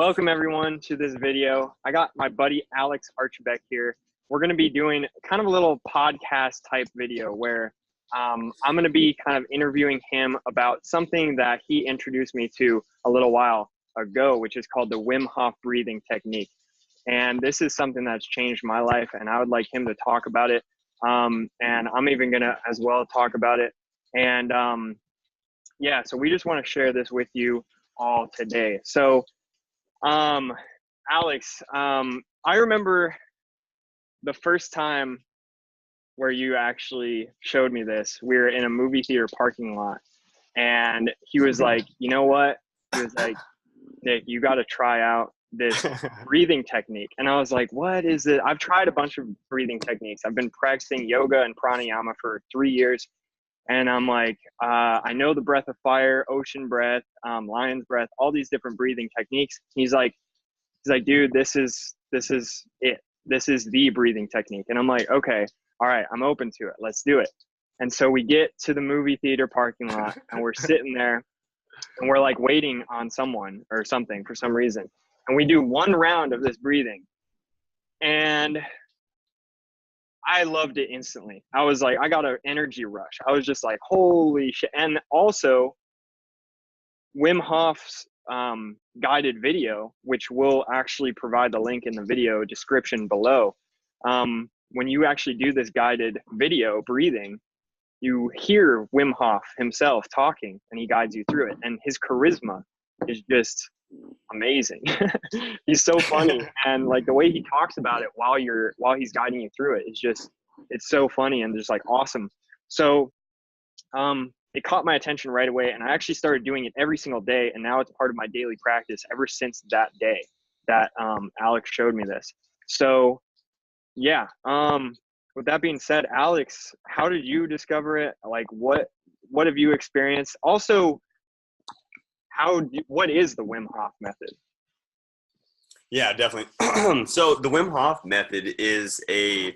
welcome everyone to this video. I got my buddy Alex Archie here. We're going to be doing kind of a little podcast type video where I'm going to be kind of interviewing him about something that he introduced me to a little while ago, which is called the Wim Hof Breathing Technique. And this is something that's changed my life, and I would like him to talk about it. And I'm even going to as well talk about it. And yeah, so we just want to share this with you all today. So Alex, I remember the first time where you actually showed me this. We were in a movie theater parking lot, and he was like, you know what? He was like, Nick, you got to try out this breathing technique. And I was like, what is it? I've tried a bunch of breathing techniques. I've been practicing yoga and pranayama for 3 years. And I'm like, I know the breath of fire, ocean breath, lion's breath, all these different breathing techniques. He's like, dude, this is it. This is the breathing technique. And I'm like, okay, all right, I'm open to it. Let's do it. And so we get to the movie theater parking lot, and we're sitting there, and we're like waiting on someone or something for some reason. And we do one round of this breathing, and I loved it instantly. I was like, I got an energy rush. I was just like, holy shit. And also Wim Hof's guided video, which will actually provide the link in the video description below. When you actually do this guided video breathing, you hear Wim Hof himself talking, and he guides you through it. And his charisma is just amazing. He's so funny, and like the way he talks about it while he's guiding you through it is just, it's so funny and just like awesome. So it caught my attention right away, and I actually started doing it every single day, and now it's part of my daily practice ever since that day that Alex showed me this. So yeah, with that being said, Alex, how did you discover it? Like what have you experienced? Also, what is the Wim Hof method? Yeah, definitely. So the Wim Hof method is a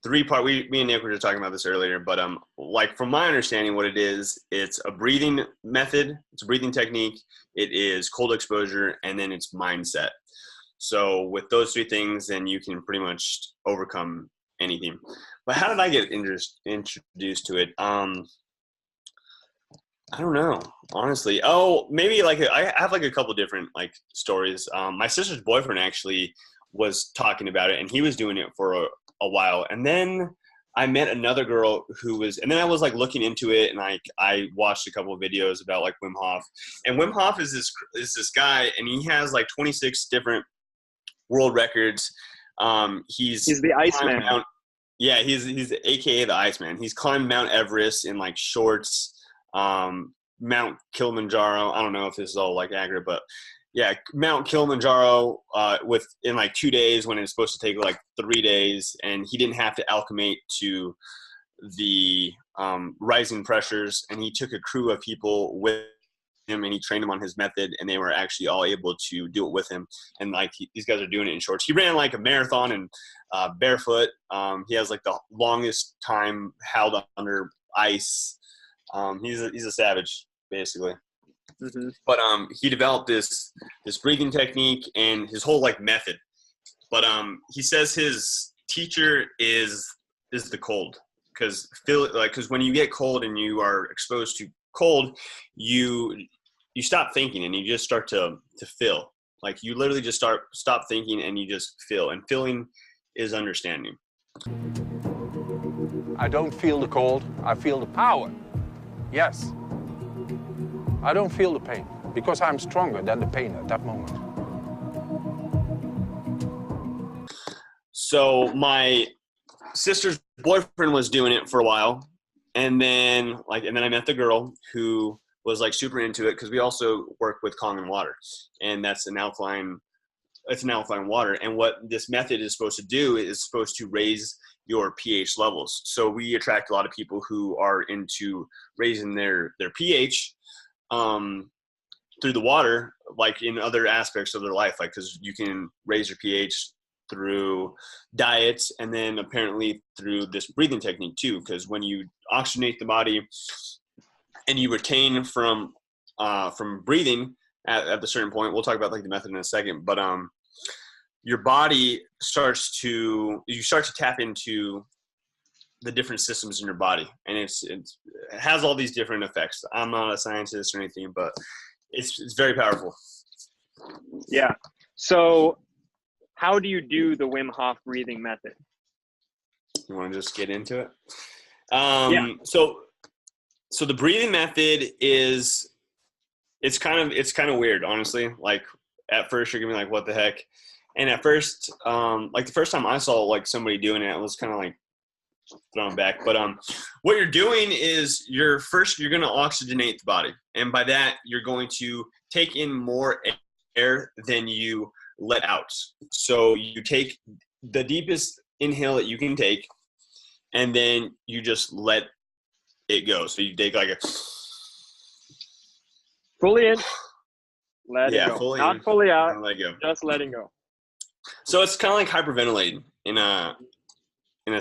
3-part. Me and Nick were just talking about this earlier, but like from my understanding, what it is, it's a breathing method. It's a breathing technique. It is cold exposure, and then it's mindset. So with those 3 things, then you can pretty much overcome anything. But how did I get introduced to it? I don't know, honestly. Oh, maybe like I have like a couple different like stories. My sister's boyfriend actually was talking about it, and he was doing it for a while. And then I met another girl and then I was like looking into it, and I watched a couple of videos about like Wim Hof. And Wim Hof is this guy, and he has like 26 different world records. He's the Iceman. Yeah, he's AKA the Iceman. He's climbed Mount Everest in like shorts. Mount Kilimanjaro. I don't know if this is all like accurate, but yeah, Mount Kilimanjaro in like 2 days when it's supposed to take like 3 days, and he didn't have to acclimate to the rising pressures, and he took a crew of people with him, and he trained them on his method, and they were actually all able to do it with him. And like these guys are doing it in shorts. He ran like a marathon and barefoot. He has like the longest time held under ice. He's a savage, basically. Mm-hmm. But he developed this breathing technique and his whole like method. But he says his teacher is the cold, because when you get cold and you are exposed to cold, you stop thinking and you just start to feel. Like you literally just stop thinking and you just feel. And feeling is understanding. I don't feel the cold. I feel the power. Yes. I don't feel the pain because I'm stronger than the pain at that moment. So my sister's boyfriend was doing it for a while, and then I met the girl who was like super into it, because we also work with Kangen water, and it's an alkaline water. And what this method is supposed to do is supposed to raise your pH levels. So we attract a lot of people who are into raising their pH through the water, like in other aspects of their life, like because you can raise your pH through diets, and then apparently through this breathing technique too, because when you oxygenate the body and you retain from breathing, at the certain point. We'll talk about like the method in a second, but your body starts to tap into the different systems in your body, and it has all these different effects. I'm not a scientist or anything, but it's very powerful. Yeah. So how do you do the Wim Hof breathing method? You want to just get into it? Yeah. So the breathing method is, it's kind of weird, honestly. Like at first you're gonna be like, what the heck? And at first, like the first time I saw like somebody doing it, I was kind of like thrown back. But what you're doing is you're gonna oxygenate the body, and by that you're going to take in more air than you let out. So you take the deepest inhale that you can take, and then you just let it go. So you take like a fully in, let it go. Fully Not in, fully out, let go. just letting go. So it's kind of like hyperventilating in a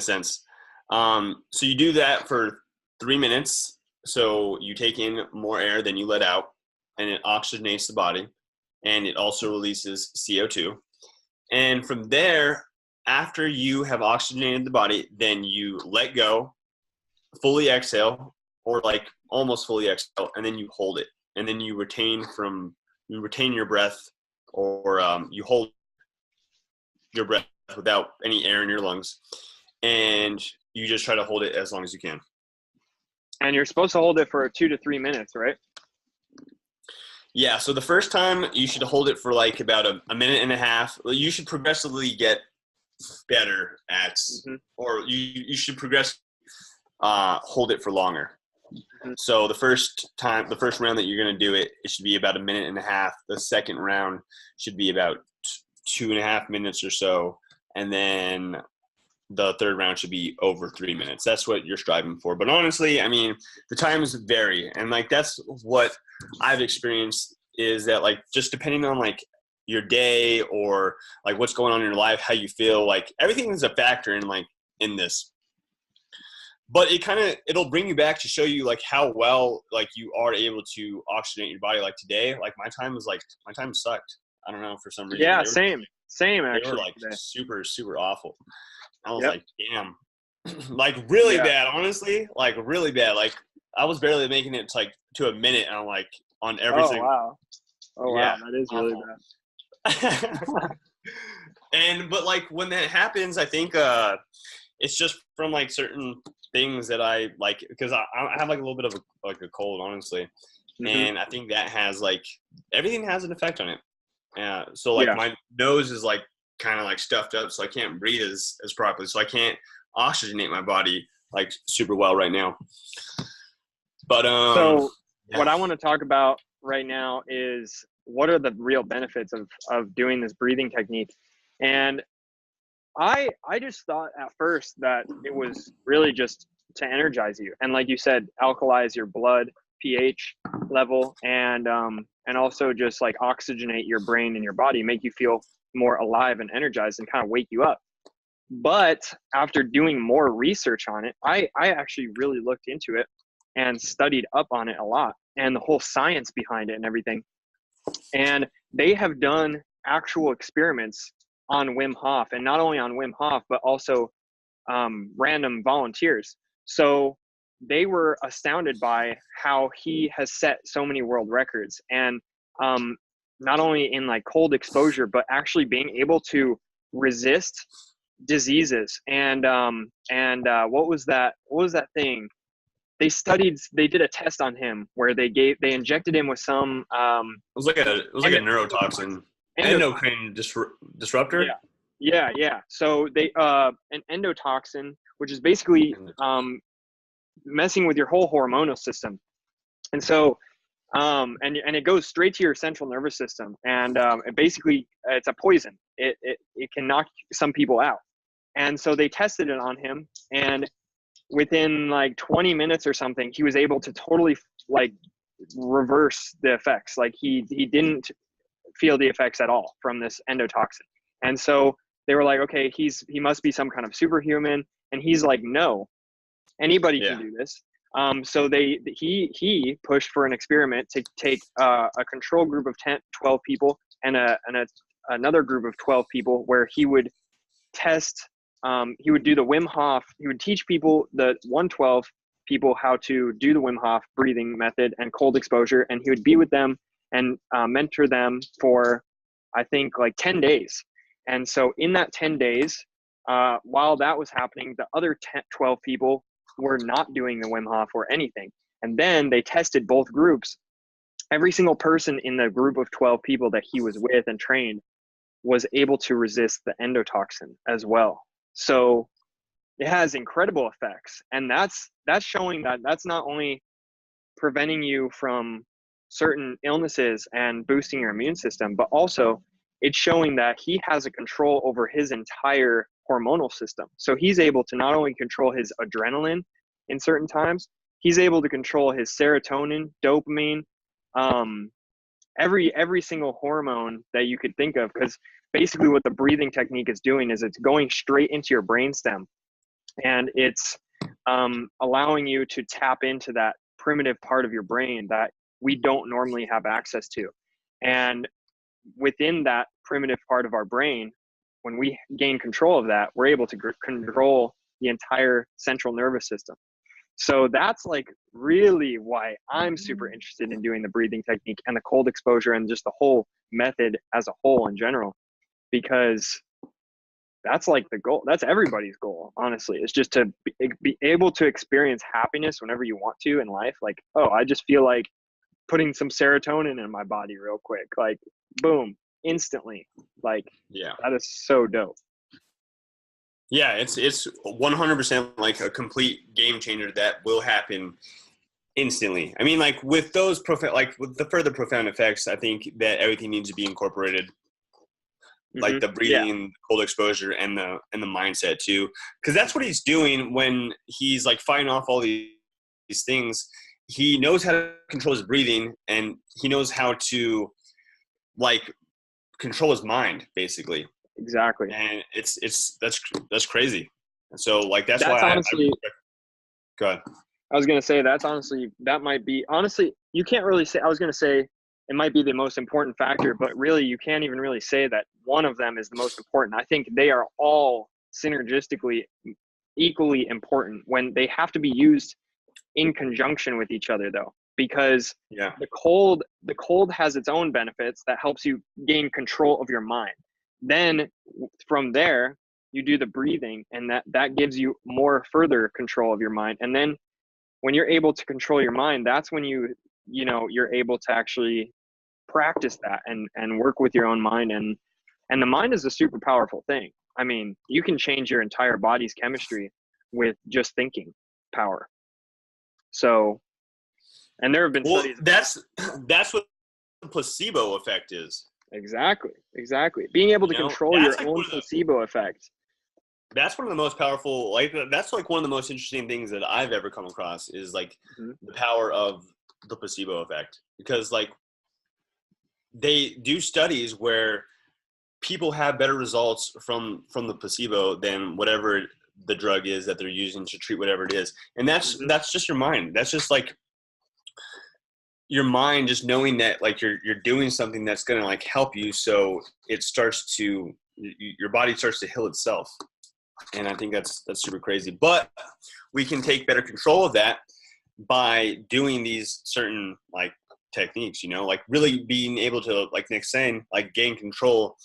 sense. So you do that for 3 minutes. So you take in more air than you let out, and it oxygenates the body, and it also releases CO2. And from there, after you have oxygenated the body, then you let go, fully exhale, or like almost fully exhale, and then you hold it, and then you retain your breath, or you hold your breath without any air in your lungs, and you just try to hold it as long as you can. And you're supposed to hold it for 2 to 3 minutes, right? Yeah, so the first time you should hold it for like about a minute and a half. You should progressively get better at, or you should hold it for longer. So the first round that you're going to do it, it should be about a minute and a half. The second round should be about 2.5 minutes or so. And then the third round should be over 3 minutes. That's what you're striving for. But honestly, I mean, the times vary. And like, that's what I've experienced, is that like, just depending on like your day or like what's going on in your life, how you feel, like everything is a factor in this. But it'll bring you back to show you like how well like you are able to oxygenate your body. Like today, like my time sucked. I don't know, for some reason. Yeah, same actually. They were like super, super awful. I was like, damn, like really bad, honestly, like really bad. Like I was barely making it to a minute, and I'm like on everything. Oh wow, that is really bad. But like when that happens, I think it's just from like certain things that I like, because I have like a little bit of a cold, honestly, and I think that has like everything has an effect on it. So like my nose is like kind of like stuffed up, so I can't breathe as properly, so I can't oxygenate my body like super well right now. But what I want to talk about right now is what are the real benefits of doing this breathing technique. And I just thought at first that it was really just to energize you, and like you said, alkalize your blood pH level, and also just like oxygenate your brain and your body, make you feel more alive and energized, and kind of wake you up. But after doing more research on it, I actually really looked into it and studied up on it a lot, and the whole science behind it and everything. And they have done actual experiments on Wim Hof, and not only on Wim Hof, but also random volunteers. So they were astounded by how he has set so many world records, and not only in like cold exposure, but actually being able to resist diseases. And what was that thing? They did a test on him where they injected him with some it was like a neurotoxin, endocrine disruptor. Yeah. So they an endotoxin, which is basically messing with your whole hormonal system. And so and it goes straight to your central nervous system, and it basically it's a poison. It can knock some people out. And so they tested it on him, and within like 20 minutes or something, he was able to totally like reverse the effects. Like he didn't feel the effects at all from this endotoxin. And so they were like, okay, he must be some kind of superhuman. And he's like, no, anybody can do this. So he pushed for an experiment to take a control group of 12 people and another group of 12 people, where he would test, he would do the Wim Hof, he would teach people, the 112 people, how to do the Wim Hof breathing method and cold exposure. And he would be with them and mentor them for, I think, like 10 days. And so in that 10 days, while that was happening, the other 12 people were not doing the Wim Hof or anything. And then they tested both groups. Every single person in the group of 12 people that he was with and trained was able to resist the endotoxin as well. So it has incredible effects. And that's showing that that's not only preventing you from certain illnesses and boosting your immune system, but also it's showing that he has a control over his entire hormonal system. So he's able to not only control his adrenaline in certain times, he's able to control his serotonin, dopamine, every single hormone that you could think of. Because basically what the breathing technique is doing is it's going straight into your brainstem, and it's allowing you to tap into that primitive part of your brain that we don't normally have access to. And within that primitive part of our brain, when we gain control of that, we're able to control the entire central nervous system. So that's like really why I'm super interested in doing the breathing technique and the cold exposure and just the whole method as a whole in general, because that's like the goal. That's everybody's goal, honestly. It's just to be able to experience happiness whenever you want to in life. Like, oh, I just feel like putting some serotonin in my body real quick, like boom, instantly. Like, Yeah, that is so dope. yeah, it's 100% like a complete game changer that will happen instantly. I mean, like with those with the further profound effects, I think that everything needs to be incorporated, like the breathing and cold exposure and the mindset too, because that's what he's doing when he's like fighting off all these things. He knows how to control his breathing, and he knows how to like control his mind, basically. Exactly. And that's crazy. And so like that's why honestly, go ahead. I was gonna say that might be, honestly, you can't really say, I was gonna say it might be the most important factor, but really you can't even really say that one of them is the most important. I think they are all synergistically equally important when they have to be used in conjunction with each other, though, because the cold has its own benefits that helps you gain control of your mind. Then from there you do the breathing, and that gives you more further control of your mind. And then when you're able to control your mind, that's when you're able to actually practice that and work with your own mind. And the mind is a super powerful thing. I mean, you can change your entire body's chemistry with just thinking power. So, and there have been studies. That's what the placebo effect is. Exactly. Being able to control your own placebo effect. That's one of the most powerful, like that's like one of the most interesting things that I've ever come across is like the power of the placebo effect, because like they do studies where people have better results from the placebo than whatever the drug is that they're using to treat whatever it is. And that's just your mind. That's just like your mind just knowing that like you're doing something that's going to like help you. So it starts to, your body starts to heal itself. And I think that's super crazy, but we can take better control of that by doing these certain like techniques, like really being able to, like Nick's saying, like gain control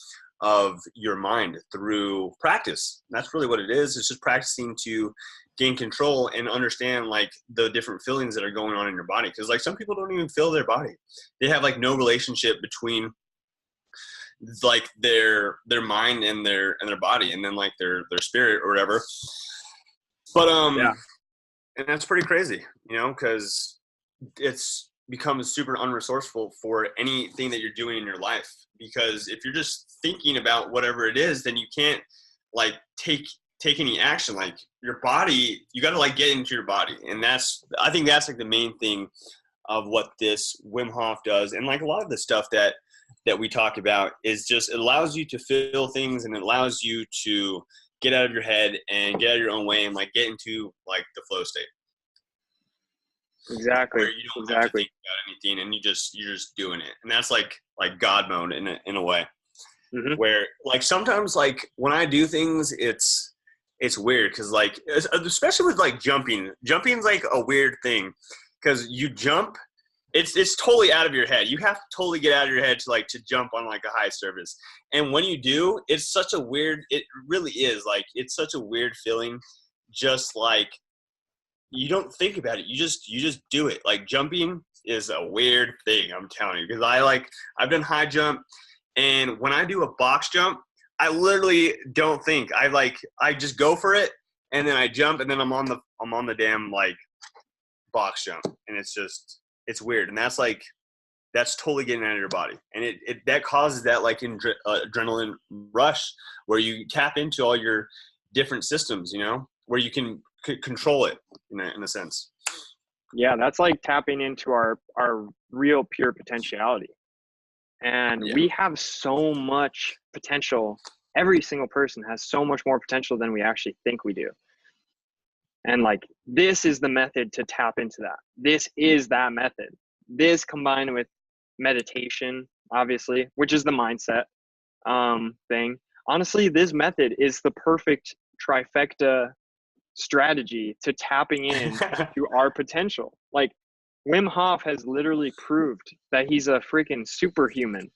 of your mind through practice. That's really what it is. It's just practicing to gain control and understand like the different feelings that are going on in your body. Cause like some people don't even feel their body. They have like no relationship between like their mind and their body, and then like their spirit or whatever. But and that's pretty crazy, cause it's becomes super unresourceful for anything that you're doing in your life. Because if you're just thinking about whatever it is, then you can't like take any action. Like your body, you got to like get into your body. And I think that's like the main thing of what this Wim Hof does. And like a lot of the stuff that we talk about is just, it allows you to feel things, and it allows you to get out of your head and get out of your own way and like get into like the flow state. Exactly. where you don't have to think about anything and you're just doing it. And that's like God mode in a way. Mm-hmm. Where like sometimes like when I do things, it's weird because like especially with like jumping's like a weird thing because you jump, it's totally out of your head. You have to totally get out of your head to jump on like a high surface. And when you do, it's such a weird, it really is like, it's such a weird feeling. Just like, you don't think about it. You just do it. Like jumping is a weird thing. I'm telling you, because I've done high jump, and when I do a box jump, I literally don't think. I just go for it, and then I jump, and then I'm on the damn like box jump, and it's weird, and that's totally getting out of your body, and that causes that like adrenaline rush where you tap into all your different systems, where you can control it in a sense. Yeah, that's like tapping into our real pure potentiality. And we have so much potential. Every single person has so much more potential than we actually think we do. And like, this is the method to tap into that. This is that method. This combined with meditation, obviously, which is the mindset thing. Honestly, this method is the perfect trifecta strategy to tapping in to our potential. Like, Wim Hof has literally proved that he's a freaking superhuman.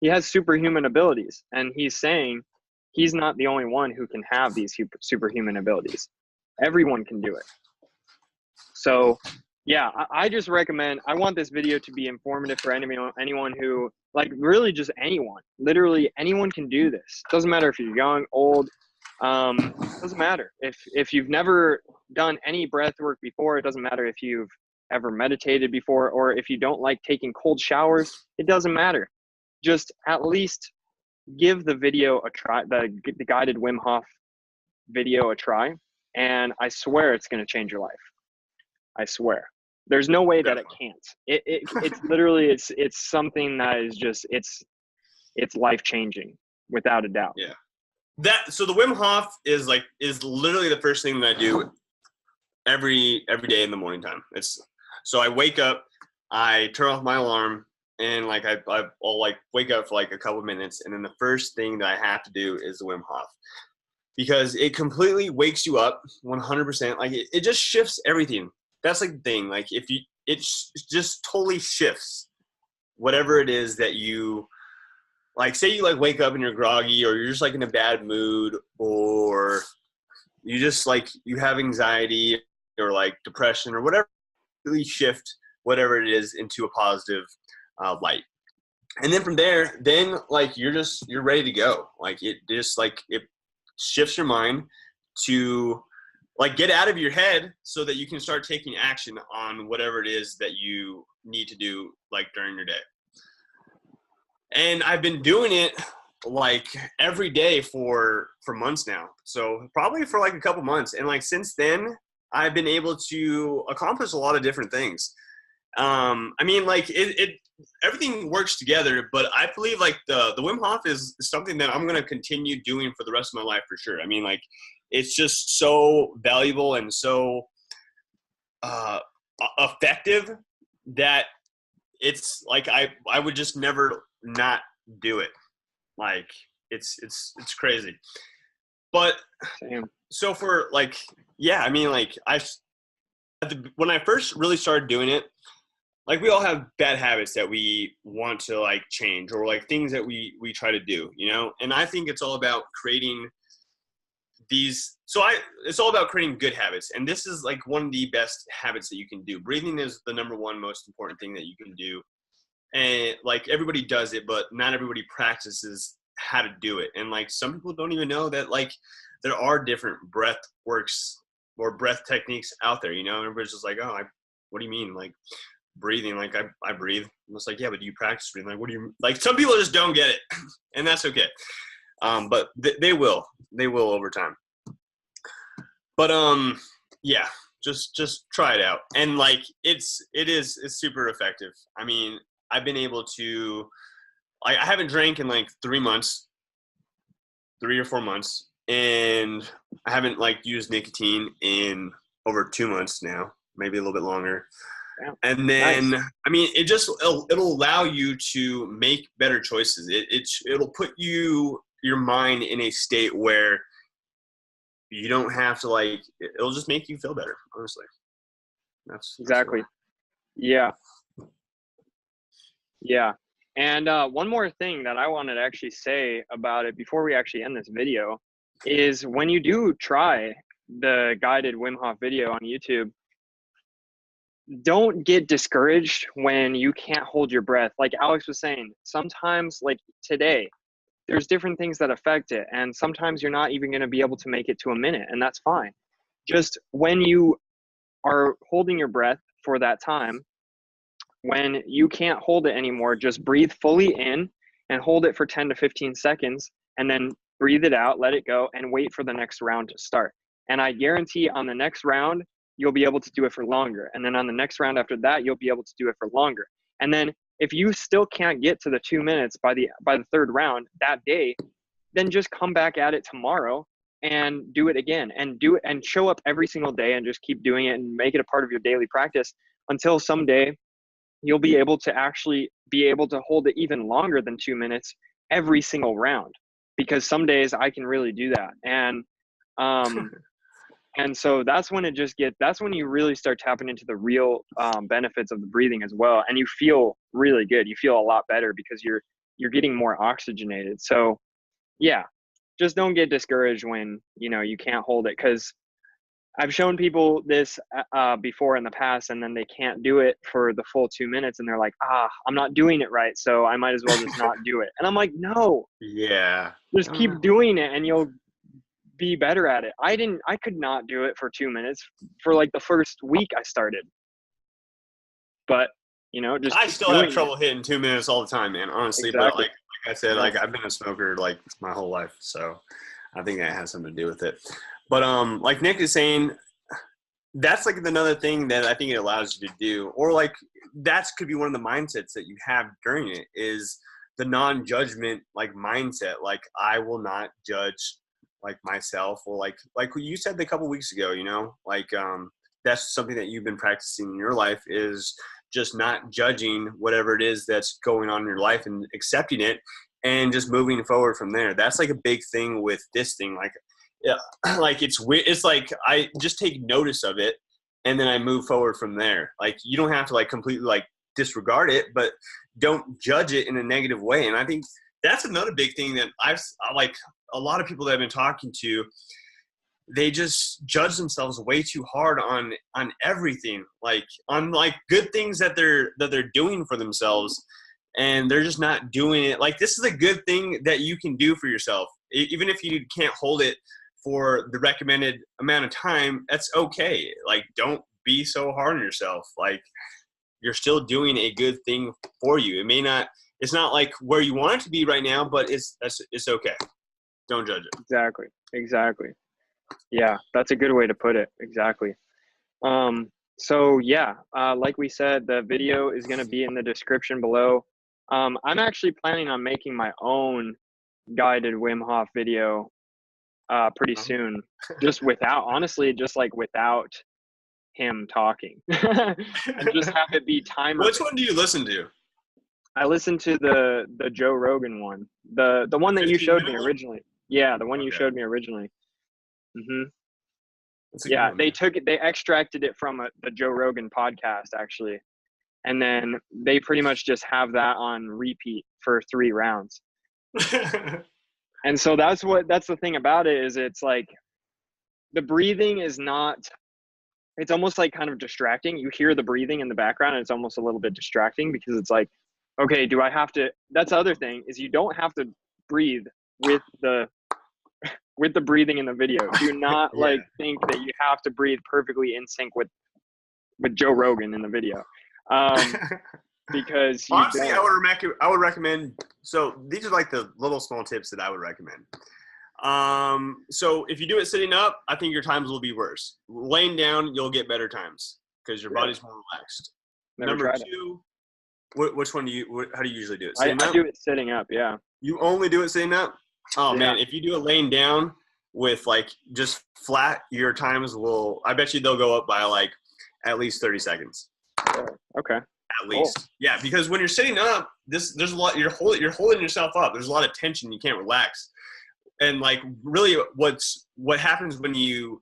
He has superhuman abilities, and he's saying he's not the only one who can have these superhuman abilities. Everyone can do it. So yeah, I just recommend, I want this video to be informative for anyone who, like, really just anyone, literally anyone can do this. Doesn't matter if you're young, old, doesn't matter. If you've never done any breath work before, it doesn't matter if you've ever meditated before, or if you don't like taking cold showers, it doesn't matter. Just at least give the video a try, the guided Wim Hof video a try, and I swear it's going to change your life. I swear. There's no way that it can't. It's literally, it's something that is just, it's life-changing without a doubt. Yeah. So the Wim Hof is literally the first thing that I do every day in the morning time. So I wake up, I turn off my alarm, and like I'll like wake up for like a couple minutes, and then the first thing that I have to do is the Wim Hof, because it completely wakes you up 100%. Like it just shifts everything. That's like the thing. Like it just totally shifts whatever it is that you like. Say you like wake up and you're groggy, or you're just like in a bad mood, or you just like you have anxiety or like depression or whatever. Really shift whatever it is into a positive light, and then from there, then like you're ready to go. Like it just like it shifts your mind to like get out of your head so that you can start taking action on whatever it is that you need to do like during your day. And I've been doing it like every day for months now. So probably for like a couple months. And like since then, I've been able to accomplish a lot of different things. I mean, like everything works together, but I believe like the Wim Hof is something that I'm going to continue doing for the rest of my life for sure. I mean, like it's just so valuable and so effective that it's like I would just never not do it. Like it's crazy. But so for like, yeah, I mean, like when I first really started doing it, like we all have bad habits that we want to like change, or like things that we try to do, and I think it's all about creating it's all about creating good habits. And this is like one of the best habits that you can do. Breathing is the number one most important thing that you can do. And like everybody does it, but not everybody practices how to do it. And like some people don't even know that like there are different breath works or breath techniques out there, and everybody's just like, oh, what do you mean? Like breathing, like I breathe. I'm just like, yeah, but do you practice breathing? Like, what do you, like some people just don't get it, and that's okay. But they will over time. But yeah, just try it out. And like it's super effective. I mean, I've been able to, I haven't drank in like 3 or 4 months, and I haven't like used nicotine in over 2 months now, maybe a little bit longer. Yeah. And then, Nice. I mean, it'll allow you to make better choices. It'll put your mind in a state where you don't have to it'll just make you feel better, honestly. That's Exactly. Yeah. Yeah. And one more thing that I wanted to actually say about it before we actually end this video is when you do try the guided Wim Hof video on YouTube, don't get discouraged when you can't hold your breath. Like Alex was saying, sometimes, like today, there's different things that affect it. And sometimes you're not even going to be able to make it to a minute, and that's fine. Just when you are holding your breath for that time, when you can't hold it anymore, just breathe fully in and hold it for 10 to 15 seconds, and then breathe it out, let it go, and wait for the next round to start. And I guarantee on the next round, you'll be able to do it for longer. And then on the next round after that, you'll be able to do it for longer. And then if you still can't get to the 2 minutes by the third round that day, then just come back at it tomorrow and do it again, and do it and show up every single day and just keep doing it and make it a part of your daily practice until someday you'll be able to actually be able to hold it even longer than 2 minutes every single round, because some days I can really do that. And so that's when that's when you really start tapping into the real benefits of the breathing as well. And you feel really good. You feel a lot better because you're getting more oxygenated. So yeah, just don't get discouraged when, you can't hold it, because I've shown people this before in the past, and then they can't do it for the full 2 minutes, and they're like, I'm not doing it right, so I might as well just not do it. And I'm like, no, Yeah. just keep doing it and you'll be better at it. I could not do it for 2 minutes for like the first week I started, but just I keep still have doing trouble it. hitting 2 minutes all the time, man, honestly. Exactly. But like I said, Yeah. I've been a smoker my whole life, so I think that has something to do with it. But like Nick is saying, that's like another thing that I think it allows you to do, or like that could be one of the mindsets that you have during it, is the non-judgment mindset. Like, I will not judge myself, or like what you said a couple weeks ago, that's something that you've been practicing in your life, is just not judging whatever it is that's going on in your life and accepting it and just moving forward from there. That's like a big thing with this thing. Yeah, it's weird. It's like I just take notice of it and then I move forward from there. Like, you don't have to completely disregard it, but don't judge it in a negative way. And I think that's another big thing that a lot of people that I've been talking to, they just judge themselves way too hard on everything, on good things that they're doing for themselves, and they're just not doing it. This is a good thing that you can do for yourself, even if you can't hold it for the recommended amount of time. That's okay. Don't be so hard on yourself. You're still doing a good thing for you. It's not where you want it to be right now, but it's okay. Don't judge it. Exactly. Yeah, that's a good way to put it. Exactly. So yeah, like we said, the video is going to be in the description below. I'm actually planning on making my own guided Wim Hof video pretty soon, just without him talking, and just have it be timer. Which one do you listen to? I listened to the Joe Rogan one, the one that you showed me originally. Yeah, the one you showed me originally. Yeah, one, they extracted it from the Joe Rogan podcast actually, and then they pretty much just have that on repeat for 3 rounds. And so that's the thing about it, is it's the breathing is not, it's almost kind of distracting. You hear the breathing in the background and it's almost a little bit distracting, because it's okay, do I have to, that's the other thing, is you don't have to breathe with the breathing in the video. Do not think that you have to breathe perfectly in sync with Joe Rogan in the video. Because honestly, I would recommend, so these are the little small tips that I would recommend. So if you do it sitting up, I think your times will be worse. Laying down, you'll get better times because your body's more relaxed. Number 2, which one how do you usually do it? I do it sitting up. Yeah. You only do it sitting up? Oh yeah. Man, if you do it laying down with just flat, your times I bet you they'll go up by at least 30 seconds. Okay. At least. Yeah, because when you're sitting up, there's a lot, you're holding yourself up. There's a lot of tension. You can't relax. And like really what happens when you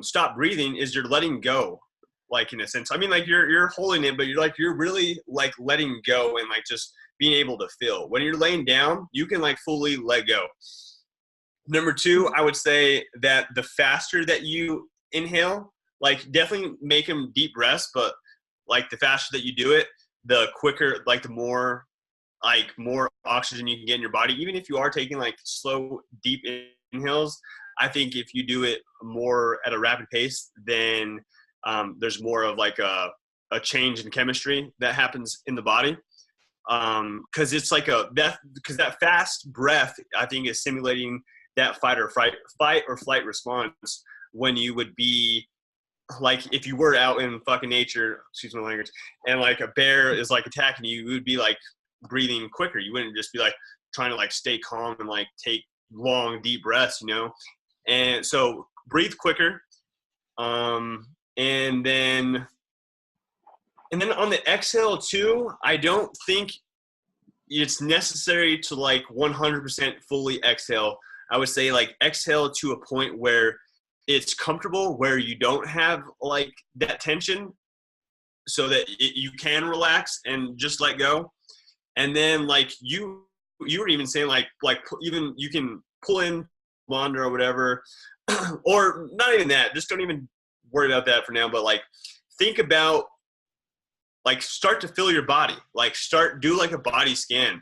stop breathing is you're letting go, like in a sense. I mean, like you're holding it, but you're really like letting go and like just being able to feel. When you're laying down, you can like fully let go. Number two, I would say that the faster that you inhale, like definitely make them deep breaths, but like the faster that you do it, the quicker, like the more oxygen you can get in your body. Even if you are taking like slow, deep inhales, I think if you do it more at a rapid pace, then there's more of like a change in chemistry that happens in the body. Cause it's like because that fast breath, I think, is simulating that fight or flight response when you would be like, if you were out in fucking nature, excuse my language, and like a bear is like attacking you, you would be like breathing quicker. You wouldn't just be like trying to like stay calm and like take long, deep breaths, you know? And so breathe quicker. And then on the exhale too, I don't think it's necessary to like 100% fully exhale. I would say like exhale to a point where it's comfortable, where you don't have like that tension, so that you can relax and just let go. And then like you were even saying like even you can pull in wander or whatever, or not even that. Just don't even worry about that for now. But like think about like start to feel your body. Like do like a body scan,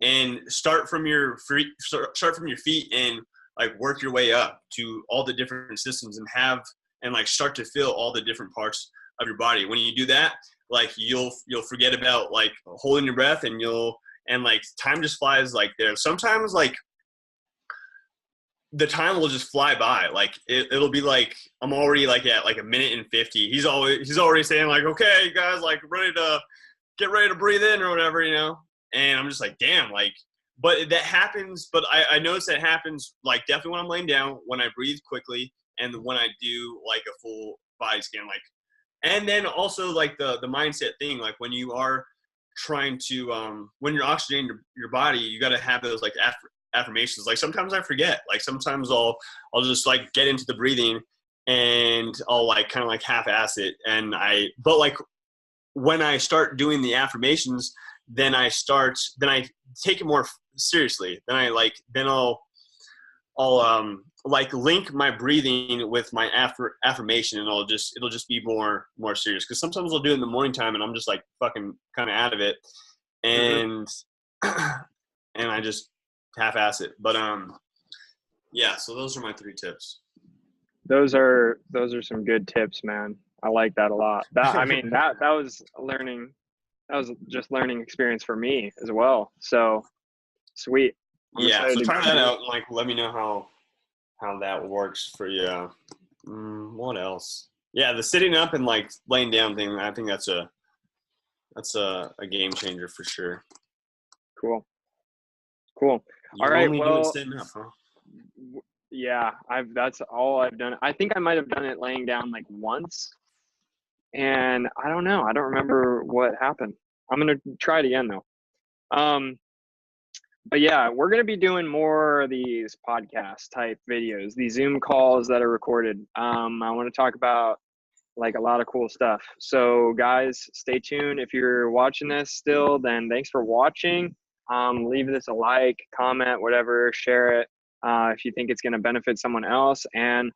and start from your feet and like work your way up to all the different systems and like start to feel all the different parts of your body. When you do that, like you'll forget about like holding your breath, and like time just flies like there. Sometimes like the time will just fly by. Like it'll be like I'm already like at like a minute and 50. He's already saying like, okay guys, like get ready to breathe in or whatever, you know? And I'm just like, damn, like, but that happens. But I notice that happens like definitely when I'm laying down, when I breathe quickly, and when I do like a full body scan, like, and then also like the mindset thing, like when you are trying to, when you're oxygenating your body, you got to have those like affirmations. Like sometimes I forget, like sometimes I'll just like get into the breathing and I'll like kind of like half-ass it. But like when I start doing the affirmations, then I take it more seriously. Then I'll like link my breathing with my affirmation, and it'll just be more serious. Cause sometimes I'll do it in the morning time and I'm just like fucking kind of out of it. And, and I just half-ass it. But, yeah, so those are my 3 tips. Those are some good tips, man. I like that a lot. That was learning. That was just learning experience for me as well. So sweet. Yeah, so try that out and like let me know how that works for you. What else? Yeah, the sitting up and like laying down thing, I think that's a game changer for sure. Cool. You All right, only do it sitting up, huh? Yeah, that's all I've done. I think I might have done it laying down like once, and I don't know. I don't remember what happened. I'm gonna try it again though. But yeah, we're gonna be doing more of these podcast type videos, these Zoom calls that are recorded. I want to talk about like a lot of cool stuff. So guys, stay tuned. If you're watching this still, then thanks for watching. Leave this a like, comment, whatever, share it if you think it's going to benefit someone else, and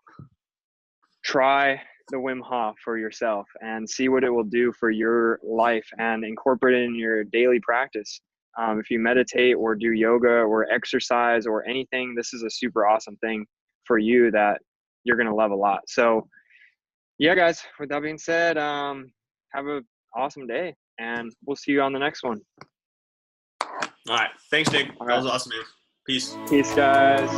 try the Wim Hof for yourself and see what it will do for your life, and incorporate it in your daily practice. If you meditate or do yoga or exercise or anything, this is a super awesome thing for you that you're going to love a lot. So yeah, guys, with that being said, have an awesome day, and we'll see you on the next one. All right. Thanks, Nick. That was awesome, man. Peace. Peace, guys.